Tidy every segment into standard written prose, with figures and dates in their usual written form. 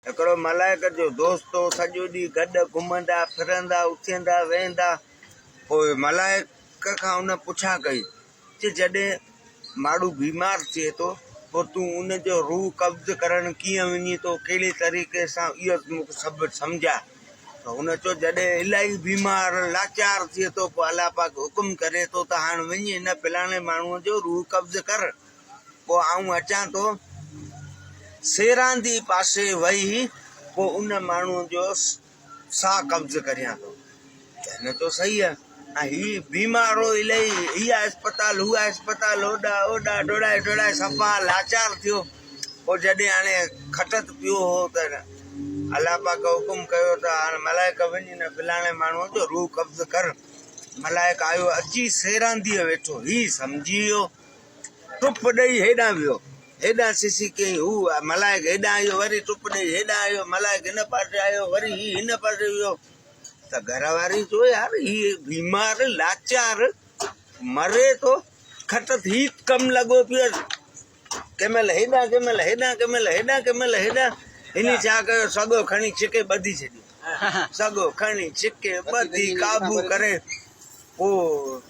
हिकिड़ो मलाइक जो दोस्त हो, सॼो ॾींहुं गॾु घुमंदा फिरंदा उथंदा वेहंदा। पोइ मलाइक खां उन पुछा कई कि जॾहिं माण्हू बीमार थिए थो पोइ तूं उनजो रूह कब्ज़ करणु कीअं वञी थो, कहिड़े तरीक़े सां, इहो मूंखे सभु सम्झा। त हुन चयो जॾहिं इलाही बीमार लाचार थिए थो पोइ अलाह पाक हुकुम करे थो त हाणे वञी हिन फलाणे माण्हूअ जो रूह कब्ज़ कर। पोइ आऊं अचां थो सेरांदी पासे वही पोइ उन माण्हूअ जो साह कब्ज़ करियां थो। हिन चयो सही आहे। ही बीमार हो इलाही, हीअ अस्पताल हूअ अस्पताल, होॾा होॾा डोड़ाए डोड़ाए सफ़ा लाचार थियो। पोइ जॾहिं हाणे खटत पियो हो त अलाह पाक हुकुम कयो त हाणे मलाइक वञी न फलाणे माण्हूअ जो रूह कब्ज़ कर। मलाइक आयो, अची सेरांदीअ वेठो, ही सम्झी वियो, टुप ॾेई हेॾां वियो, हेॾां सिसी कयईं, हू मलाइक हेॾां आयो, वरी टुप ॾेई हेॾां आयो, मलाइक हिन पासे आयो, वरी ही हिन पासे वियो। त घर वारी चयो यार ही बीमार लाचार मरे थो, खटत ही कमु लॻो पियो, कंहिं महिल हेॾां कंहिं महिल हेॾां कंहिं महिल हेॾां कंहिं महिल हेॾां। हिन छा कयो, सॻो खणी छिके ॿधी छॾियो, सॻो खणी छिके ॿधी काबू करे। पोइ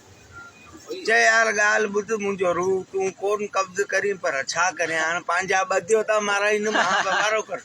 चए यार ॻाल्हि ॿुध, मुंहिंजो रूह तूं कोन कब्ज़ करी, पर छा करियां, हाणे पंहिंजा ॿधियो था माराई न, मां वारो कर।